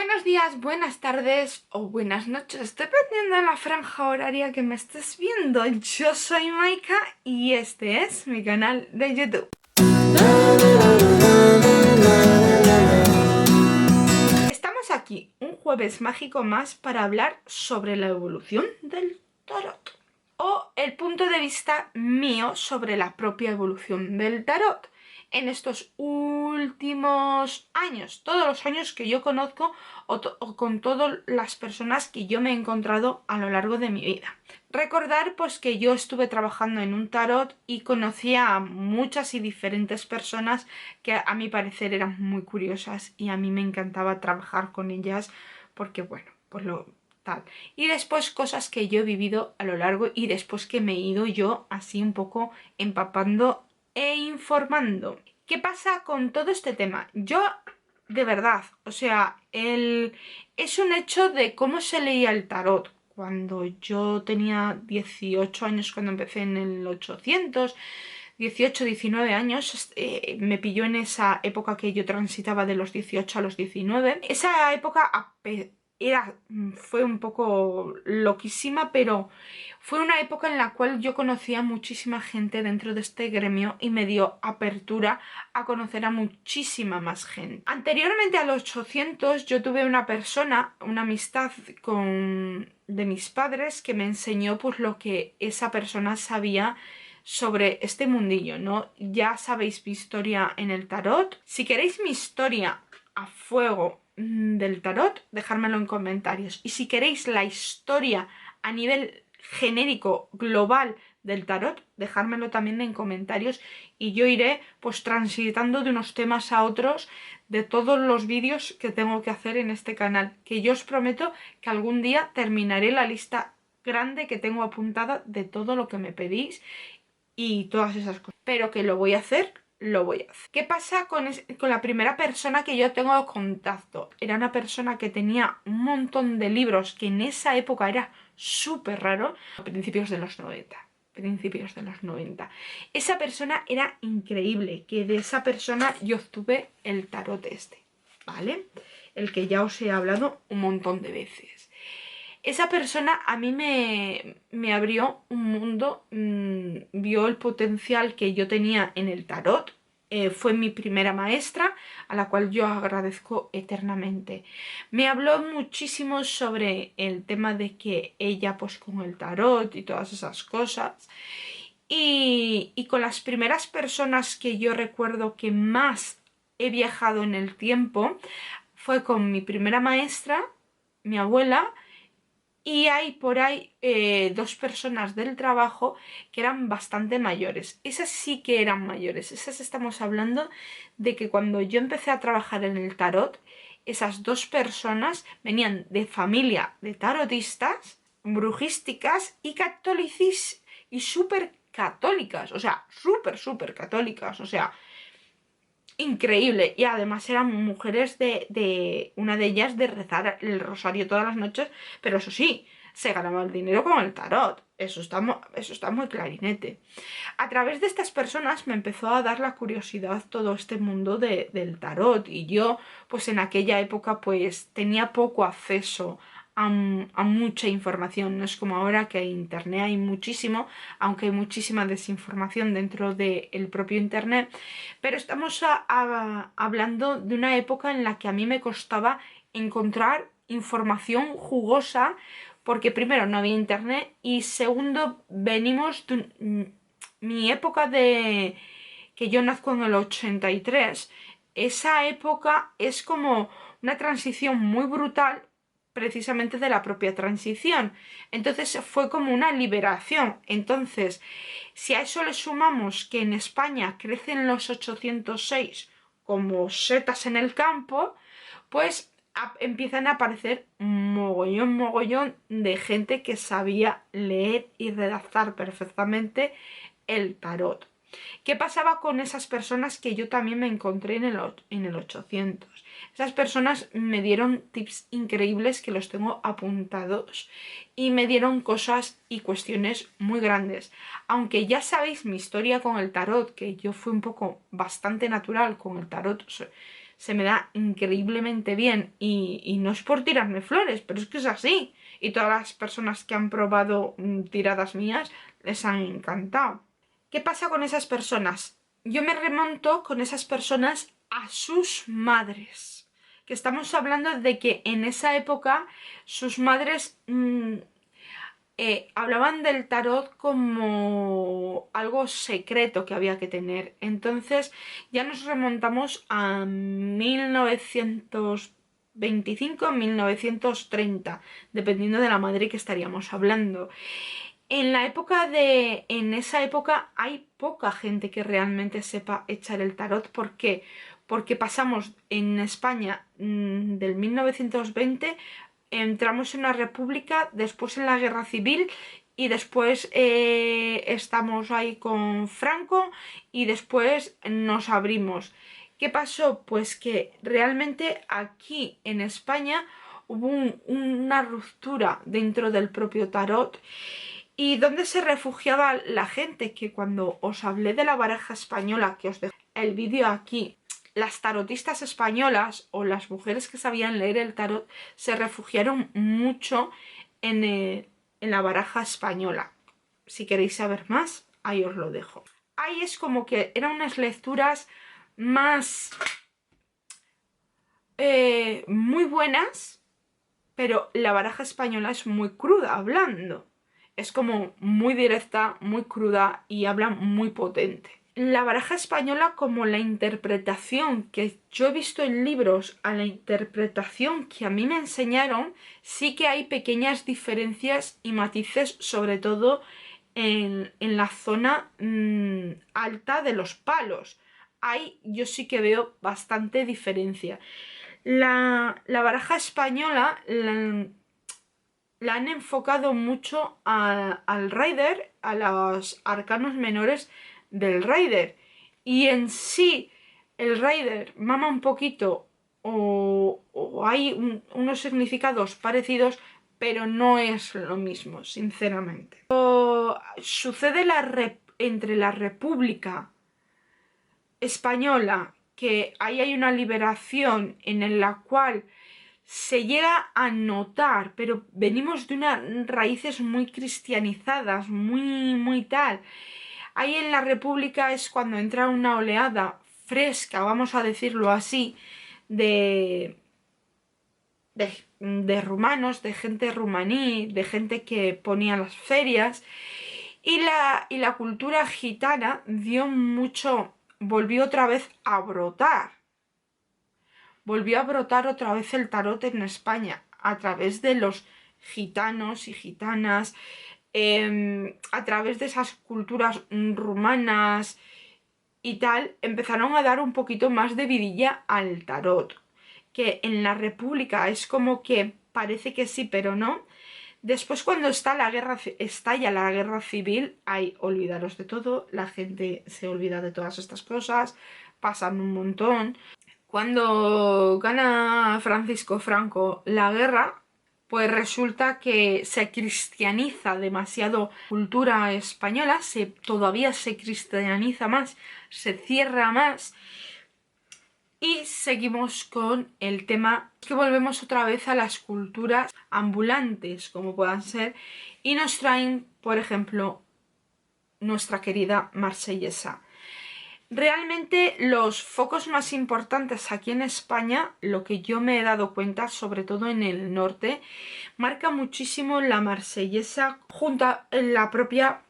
Buenos días, buenas tardes o buenas noches, dependiendo de la franja horaria que me estés viendo. Yo soy Maika y este es mi canal de YouTube. Estamos aquí un jueves mágico más para hablar sobre la evolución del tarot o el punto de vista mío sobre la propia evolución del tarot en estos últimos años, todos los años que yo conozco o con todas las personas que yo me he encontrado a lo largo de mi vida. Recordar pues que yo estuve trabajando en un tarot y conocía a muchas y diferentes personas que a mi parecer eran muy curiosas y a mí me encantaba trabajar con ellas porque bueno, pues lo tal. Y después cosas que yo he vivido a lo largo y después que me he ido yo así un poco empapando e informando. ¿Qué pasa con todo este tema? Yo, de verdad, o sea, es un hecho de cómo se leía el tarot. Cuando yo tenía 18 años, cuando empecé en el 800, 18, 19 años, me pilló en esa época que yo transitaba de los 18 a los 19. Esa época fue un poco loquísima, pero fue una época en la cual yo conocí a muchísima gente dentro de este gremio y me dio apertura a conocer a muchísima más gente. Anteriormente a los 800 yo tuve una persona, una amistad de mis padres que me enseñó pues lo que esa persona sabía sobre este mundillo, ¿no? Ya sabéis mi historia en el tarot. Si queréis mi historia a fuego del tarot, dejármelo en comentarios. Y si queréis la historia a nivel genérico, global del tarot, dejármelo también en comentarios y yo iré pues transitando de unos temas a otros de todos los vídeos que tengo que hacer en este canal, que yo os prometo que algún día terminaré la lista grande que tengo apuntada de todo lo que me pedís y todas esas cosas, pero que lo voy a hacer. ¿Qué pasa con la primera persona que yo tengo contacto? Era una persona que tenía un montón de libros, que en esa época era súper raro, a principios de los 90. Esa persona era increíble, que de esa persona yo obtuve el tarot ¿vale? El que ya os he hablado un montón de veces. Esa persona a mí me abrió un mundo, vio el potencial que yo tenía en el tarot, fue mi primera maestra, a la cual yo agradezco eternamente. Me habló muchísimo sobre el tema de que ella pues con el tarot y todas esas cosas. Y con las primeras personas que yo recuerdo que más he viajado en el tiempo, fue con mi primera maestra, mi abuela, y hay por ahí dos personas del trabajo que eran bastante mayores. Esas sí que eran mayores. Esas estamos hablando de que cuando yo empecé a trabajar en el tarot, esas dos personas venían de familia de tarotistas, brujísticas y catolicis y súper católicas. O sea, súper católicas. O sea, increíble. Y además eran mujeres una de ellas de rezar el rosario todas las noches, pero eso sí, se ganaba el dinero con el tarot. Eso está muy clarinete. A través de estas personas me empezó a dar la curiosidad todo este mundo del tarot, y yo pues en aquella época pues tenía poco acceso a mucha información. No es como ahora que en internet hay muchísimo, aunque hay muchísima desinformación dentro del propio internet, pero estamos hablando de una época en la que a mí me costaba encontrar información jugosa, porque primero no había internet y segundo venimos de mi época de que yo nazco en el 83. Esa época es como una transición muy brutal, precisamente de la propia transición. Entonces fue como una liberación. Entonces, si a eso le sumamos que en España crecen los 806 como setas en el campo, pues empiezan a aparecer mogollón de gente que sabía leer y redactar perfectamente el tarot. ¿Qué pasaba con esas personas que yo también me encontré en el 800? Esas personas me dieron tips increíbles que los tengo apuntados y me dieron cosas y cuestiones muy grandes. Aunque ya sabéis mi historia con el tarot, que yo fui un poco bastante natural con el tarot, se me da increíblemente bien y no es por tirarme flores, pero es que es así. Y todas las personas que han probado tiradas mías les han encantado. ¿Qué pasa con esas personas? Yo me remonto con esas personas a sus madres. Que estamos hablando de que en esa época sus madres hablaban del tarot como algo secreto que había que tener. Entonces ya nos remontamos a 1925, 1930, dependiendo de la madre que estaríamos hablando. En esa época hay poca gente que realmente sepa echar el tarot. ¿Por qué? Porque pasamos en España del 1920, entramos en una república, después en la guerra civil y después estamos ahí con Franco y después nos abrimos. ¿Qué pasó? Pues que realmente aquí en España hubo una ruptura dentro del propio tarot. ¿Y dónde se refugiaba la gente? Que cuando os hablé de la baraja española, que os dejo el vídeo aquí, las tarotistas españolas o las mujeres que sabían leer el tarot se refugiaron mucho en la baraja española. Si queréis saber más, ahí os lo dejo. Ahí es como que eran unas lecturas más muy buenas, pero la baraja española es muy cruda hablando. Es como muy directa, muy cruda y habla muy potente. La baraja española, como la interpretación que yo he visto en libros a la interpretación que a mí me enseñaron, sí que hay pequeñas diferencias y matices, sobre todo en la zona alta de los palos. Ahí yo sí que veo bastante diferencia. La baraja española la han enfocado mucho al Rider, a los arcanos menores del Rider. Y en sí, el Rider mama un poquito o hay unos significados parecidos, pero no es lo mismo, sinceramente. Sucede entre la República Española, que ahí hay una liberación en la cual se llega a notar, pero venimos de unas raíces muy cristianizadas, muy tal. Ahí en la República es cuando entra una oleada fresca, vamos a decirlo así, de rumanos, de gente rumaní, de gente que ponía las ferias. Y la cultura gitana dio mucho, volvió otra vez a brotar. Volvió a brotar otra vez el tarot en España a través de los gitanos y gitanas, a través de esas culturas rumanas y tal, empezaron a dar un poquito más de vidilla al tarot. Que en la República es como que parece que sí, pero no. Después cuando estalla la guerra civil, hay olvidaros de todo, la gente se olvida de todas estas cosas, pasan un montón. Cuando gana Francisco Franco la guerra, pues resulta que se cristianiza demasiado la cultura española, todavía se cristianiza más, se cierra más. Y seguimos con el tema que volvemos otra vez a las culturas ambulantes, como puedan ser, y nos traen, por ejemplo, nuestra querida marsellesa. Realmente los focos más importantes aquí en España, lo que yo me he dado cuenta, sobre todo en el norte, marca muchísimo la marsellesa junto a la propia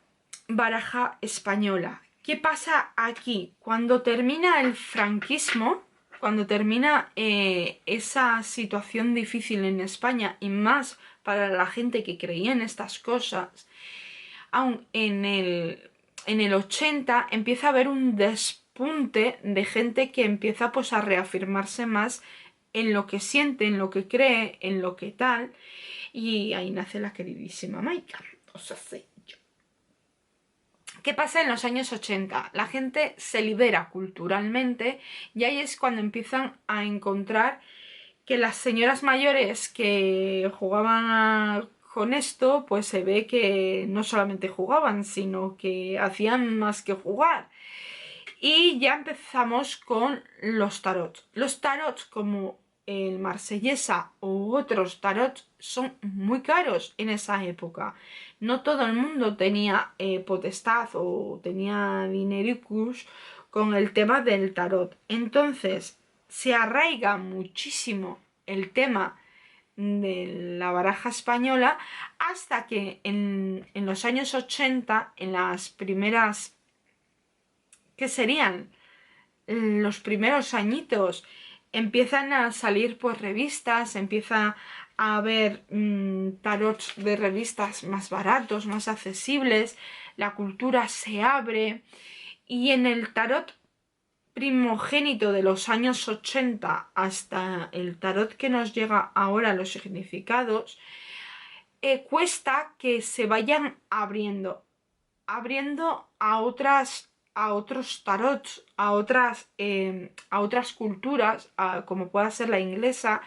baraja española. ¿Qué pasa aquí? Cuando termina el franquismo, cuando termina esa situación difícil en España y más para la gente que creía en estas cosas, aún en el 80 empieza a haber un despunte de gente que empieza pues a reafirmarse más en lo que siente, en lo que cree, en lo que tal, y ahí nace la queridísima Maika. O sea, sé yo. ¿Qué pasa en los años 80? La gente se libera culturalmente y ahí es cuando empiezan a encontrar que las señoras mayores que jugaban con esto, pues se ve que no solamente jugaban, sino que hacían más que jugar. Y ya empezamos con los tarots. Los tarots como el Marsellesa u otros tarots son muy caros en esa época. No todo el mundo tenía potestad o tenía dinericus con el tema del tarot. Entonces se arraiga muchísimo el tema de la baraja española hasta que en los años 80, en las primeras, ¿qué serían? Los primeros añitos, empiezan a salir pues revistas, empieza a haber tarots de revistas más baratos, más accesibles, la cultura se abre y en el tarot primogénito de los años 80 hasta el tarot que nos llega ahora, los significados, cuesta que se vayan abriendo a otros tarots, a otras culturas, como pueda ser la inglesa,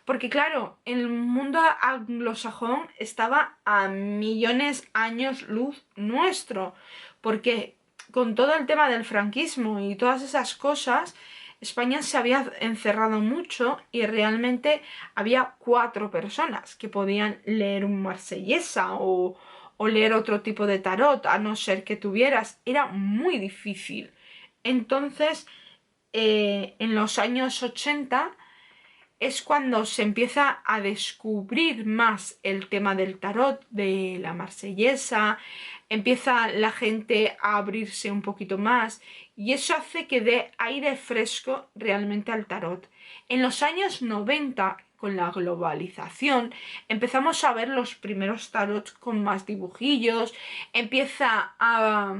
porque claro, el mundo anglosajón estaba a millones años luz nuestro, porque con todo el tema del franquismo y todas esas cosas, España se había encerrado mucho y realmente había 4 personas que podían leer un Marsellesa o leer otro tipo de tarot, a no ser que tuvieras. Era muy difícil. Entonces, en los años 80 es cuando se empieza a descubrir más el tema del tarot, de la Marsellesa, empieza la gente a abrirse un poquito más y eso hace que dé aire fresco realmente al tarot. En los años 90, con la globalización, empezamos a ver los primeros tarots con más dibujillos, empieza a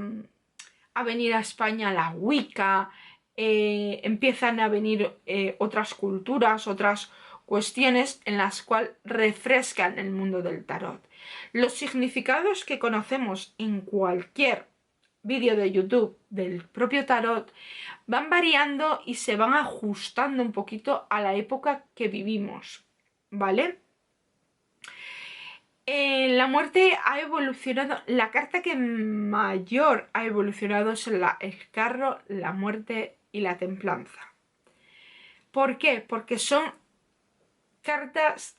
venir a España la Wicca, empiezan a venir otras culturas, otras cuestiones en las cuales refrescan el mundo del tarot. Los significados que conocemos en cualquier vídeo de YouTube del propio tarot van variando y se van ajustando un poquito a la época que vivimos, ¿vale? La muerte ha evolucionado, la carta que mayor ha evolucionado es el carro, la muerte y la templanza. ¿Por qué? Porque son cartas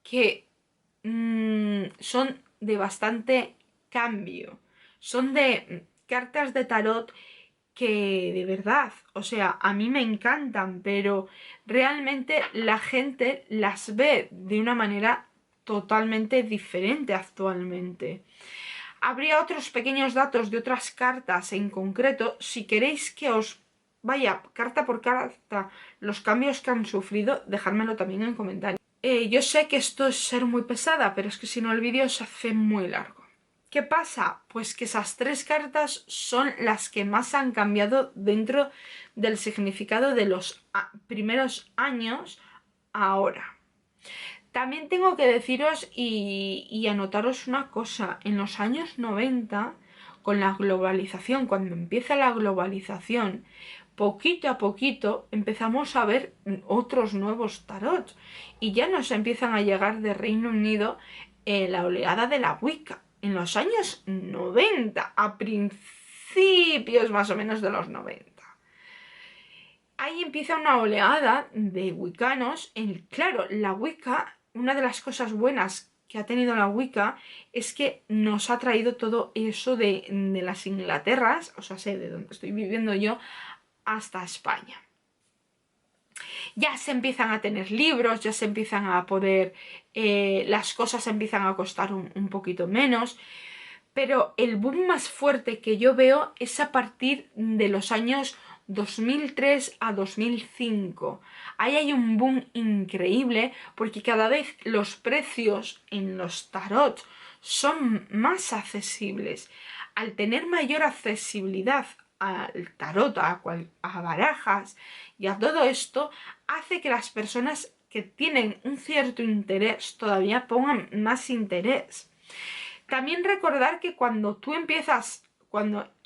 que son de bastante cambio. Son de cartas de tarot que de verdad, o sea, a mí me encantan, pero realmente la gente las ve de una manera totalmente diferente actualmente. Habría otros pequeños datos de otras cartas en concreto. Si queréis que os vaya carta por carta los cambios que han sufrido, dejármelo también en comentarios. Yo sé que esto es ser muy pesada, pero es que si no el vídeo se hace muy largo. ¿Qué pasa? Pues que esas 3 cartas son las que más han cambiado dentro del significado de los primeros años ahora. También tengo que deciros y anotaros una cosa. En los años 90, con la globalización, cuando empieza la globalización, poquito a poquito empezamos a ver otros nuevos tarots y ya nos empiezan a llegar de Reino Unido la oleada de la Wicca. En los años 90, a principios más o menos de los 90. Ahí empieza una oleada de wiccanos. Claro, la Wicca, una de las cosas buenas que ha tenido la Wicca es que nos ha traído todo eso de las Inglaterras, o sea, de donde estoy viviendo yo, hasta España. Ya se empiezan a tener libros, ya se empiezan a poder, las cosas empiezan a costar un poquito menos, pero el boom más fuerte que yo veo es a partir de los años 2003 a 2005. Ahí hay un boom increíble porque cada vez los precios en los tarots son más accesibles. Al tener mayor accesibilidad al tarot, a barajas y a todo esto, hace que las personas que tienen un cierto interés todavía pongan más interés. También recordar que cuando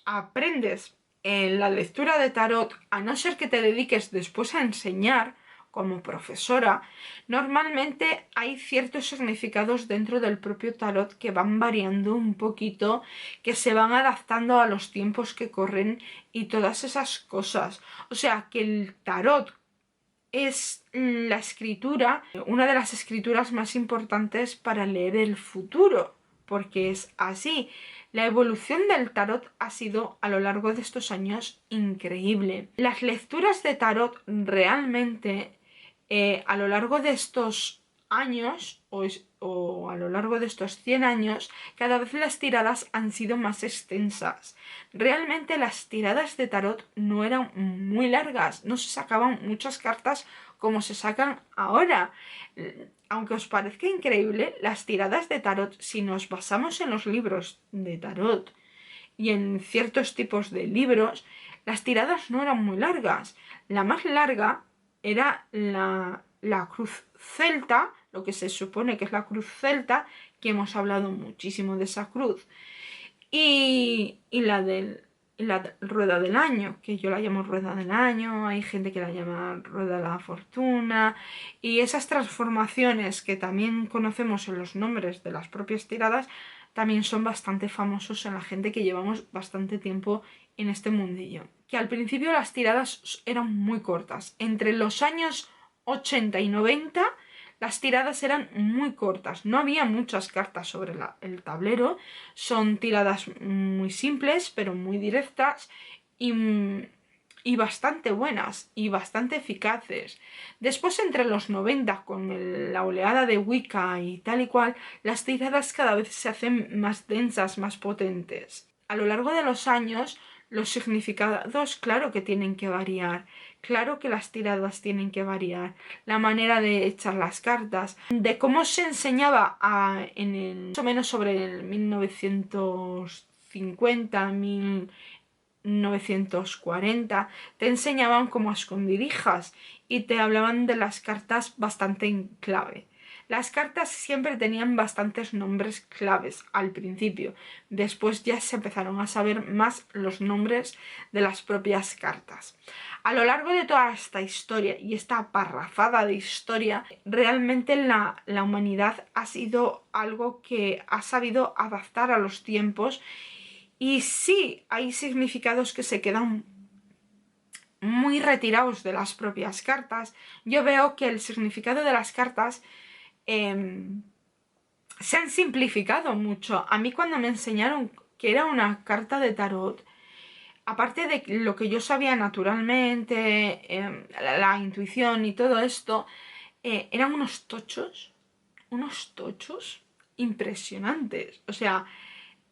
aprendes en la lectura de tarot, a no ser que te dediques después a enseñar, como profesora, normalmente hay ciertos significados dentro del propio tarot que van variando un poquito, que se van adaptando a los tiempos que corren y todas esas cosas. O sea, que el tarot es la escritura, una de las escrituras más importantes para leer el futuro, porque es así. La evolución del tarot ha sido a lo largo de estos años increíble. Las lecturas de tarot realmente a lo largo de estos años o a lo largo de estos 100 años, cada vez las tiradas han sido más extensas. Realmente las tiradas de tarot no eran muy largas, no se sacaban muchas cartas como se sacan ahora. Aunque os parezca increíble, las tiradas de tarot, si nos basamos en los libros de tarot y en ciertos tipos de libros, las tiradas no eran muy largas. La más larga era la cruz celta, lo que se supone que es la cruz celta, que hemos hablado muchísimo de esa cruz, y la rueda del año, que yo la llamo rueda del año, hay gente que la llama rueda de la fortuna, y esas transformaciones que también conocemos en los nombres de las propias tiradas, también son bastante famosos en la gente que llevamos bastante tiempo en este mundillo. Que al principio las tiradas eran muy cortas, entre los años 80 y 90 las tiradas eran muy cortas, no había muchas cartas sobre el tablero, son tiradas muy simples pero muy directas y bastante buenas y bastante eficaces. Después entre los 90 con la oleada de Wicca y tal y cual, las tiradas cada vez se hacen más densas, más potentes. A lo largo de los años los significados claro que tienen que variar, claro que las tiradas tienen que variar, la manera de echar las cartas, de cómo se enseñaba más o menos sobre el 1950, 1940, te enseñaban como a escondidijas y te hablaban de las cartas bastante en clave. Las cartas siempre tenían bastantes nombres claves al principio, después ya se empezaron a saber más los nombres de las propias cartas. A lo largo de toda esta historia y esta parrafada de historia, realmente la humanidad ha sido algo que ha sabido adaptar a los tiempos y sí, hay significados que se quedan muy retirados de las propias cartas. Yo veo que el significado de las cartas se han simplificado mucho. A mí cuando me enseñaron que era una carta de tarot, aparte de lo que yo sabía naturalmente, la intuición y todo esto, eran unos tochos impresionantes. O sea,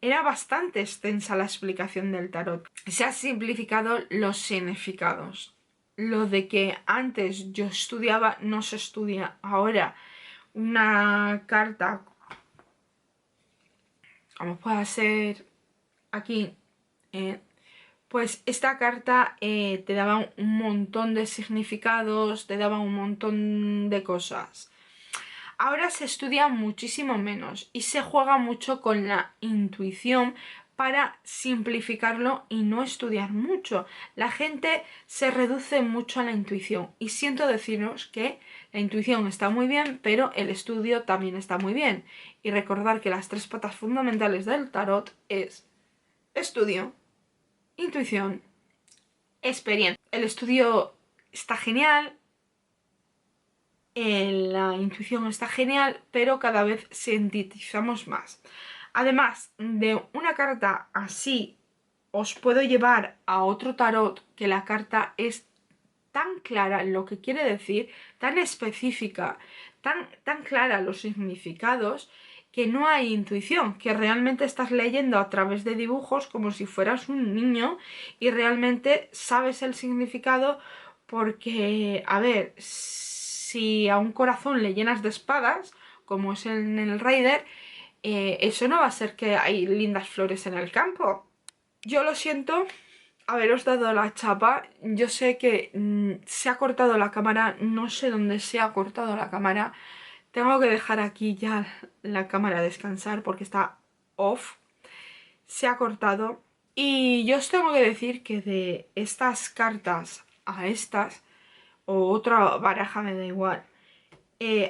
era bastante extensa la explicación del tarot. Se han simplificado los significados. Lo de que antes yo estudiaba no se estudia ahora. Una carta, como pueda ser aquí, pues esta carta te daba un montón de significados, te daba un montón de cosas. Ahora se estudia muchísimo menos y se juega mucho con la intuición para simplificarlo y no estudiar mucho. La gente se reduce mucho a la intuición y siento deciros que la intuición está muy bien, pero el estudio también está muy bien. Y recordar que las tres patas fundamentales del tarot es estudio, intuición, experiencia. El estudio está genial, la intuición está genial, pero cada vez sintetizamos más. Además de una carta así, os puedo llevar a otro tarot que la carta es tan clara en lo que quiere decir, tan específica, tan clara los significados, que no hay intuición, que realmente estás leyendo a través de dibujos como si fueras un niño y realmente sabes el significado porque, a ver, si a un corazón le llenas de espadas, como es en el Rider, eso no va a ser que hay lindas flores en el campo. Yo lo siento haberos dado la chapa. Yo sé que se ha cortado la cámara, no sé dónde se ha cortado la cámara. Tengo que dejar aquí ya la cámara a descansar porque está off. Se ha cortado. Y yo os tengo que decir que de estas cartas a estas, o otra baraja, me da igual,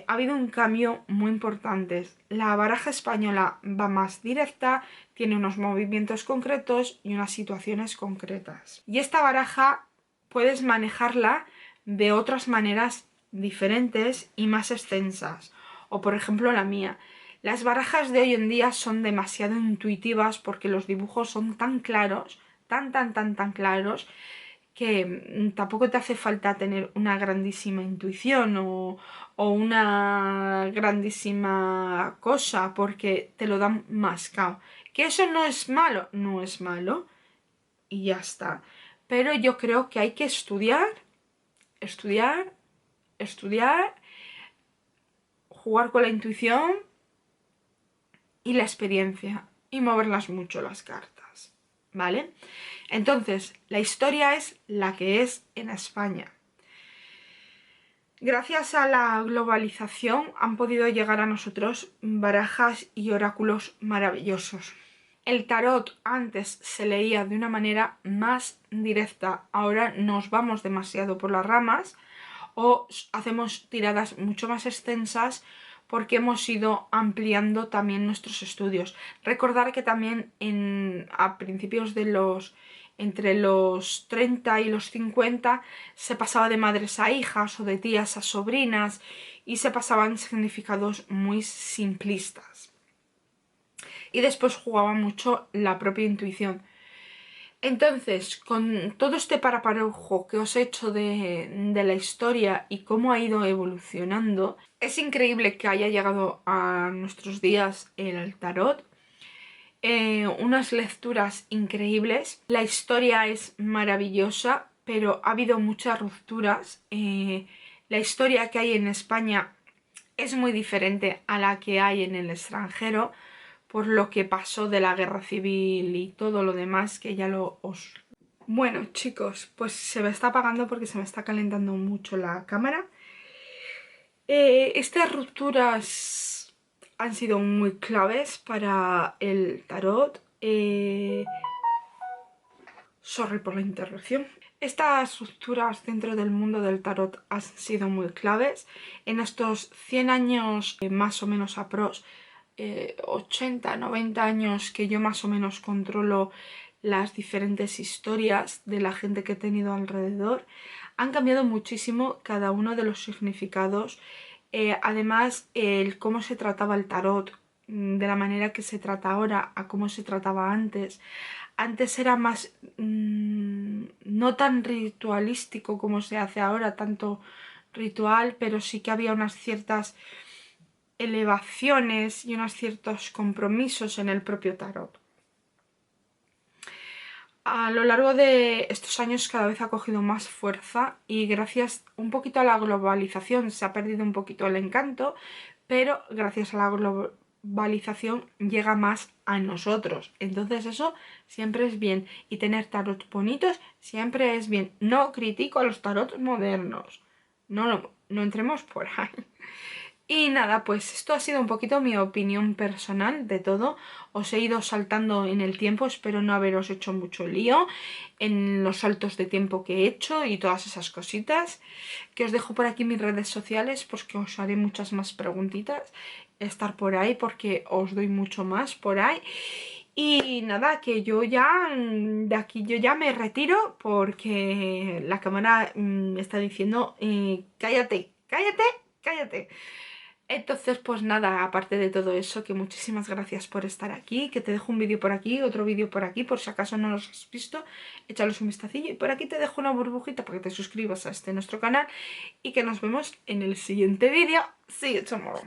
ha habido un cambio muy importante. La baraja española va más directa, tiene unos movimientos concretos y unas situaciones concretas. Y esta baraja puedes manejarla de otras maneras diferentes y más extensas. O por ejemplo la mía. Las barajas de hoy en día son demasiado intuitivas porque los dibujos son tan claros, tan claros, que tampoco te hace falta tener una grandísima intuición o una grandísima cosa porque te lo dan mascado. Que eso no es malo, no es malo y ya está. Pero yo creo que hay que estudiar, jugar con la intuición y la experiencia y moverlas mucho las cartas, ¿vale? Entonces, la historia es la que es en España. Gracias a la globalización han podido llegar a nosotros barajas y oráculos maravillosos. El tarot antes se leía de una manera más directa, ahora nos vamos demasiado por las ramas o hacemos tiradas mucho más extensas porque hemos ido ampliando también nuestros estudios. Recordar que también a principios de entre los 30 y los 50 se pasaba de madres a hijas o de tías a sobrinas y se pasaban significados muy simplistas. Y después jugaba mucho la propia intuición. Entonces, con todo este paraparujo que os he hecho de la historia y cómo ha ido evolucionando, es increíble que haya llegado a nuestros días el tarot. Unas lecturas increíbles. La historia es maravillosa, pero ha habido muchas rupturas. La historia que hay en España es muy diferente a la que hay en el extranjero, por lo que pasó de la guerra civil y todo lo demás, que ya os... Bueno, chicos, pues se me está apagando porque se me está calentando mucho la cámara. Estas rupturas han sido muy claves para el tarot. Sorry por la interrupción. Estas rupturas dentro del mundo del tarot han sido muy claves. En estos 100 años, más o menos 80, 90 años que yo más o menos controlo las diferentes historias de la gente que he tenido alrededor, han cambiado muchísimo cada uno de los significados. Además, el cómo se trataba el tarot, de la manera que se trata ahora a cómo se trataba antes. Antes era más no tan ritualístico como se hace ahora, tanto ritual, pero sí que había unas ciertas elevaciones y unos ciertos compromisos en el propio tarot. A lo largo de estos años cada vez ha cogido más fuerza y gracias un poquito a la globalización se ha perdido un poquito el encanto, pero gracias a la globalización llega más a nosotros. Entonces eso siempre es bien y tener tarot bonitos siempre es bien. No critico a los tarot modernos, no entremos por ahí. Y nada, pues esto ha sido un poquito mi opinión personal de todo. Os he ido saltando en el tiempo, espero no haberos hecho mucho lío en los saltos de tiempo que he hecho y todas esas cositas. Que os dejo por aquí mis redes sociales, pues que os haré muchas más preguntitas. Estar por ahí porque os doy mucho más por ahí. Y nada, que yo ya, de aquí yo ya me retiro porque la cámara me está diciendo cállate, cállate, cállate. Entonces, pues nada, aparte de todo eso, que muchísimas gracias por estar aquí, que te dejo un vídeo por aquí, otro vídeo por aquí, por si acaso no los has visto, échalos un vistacillo. Y por aquí te dejo una burbujita para que te suscribas a nuestro canal y que nos vemos en el siguiente vídeo. See you tomorrow.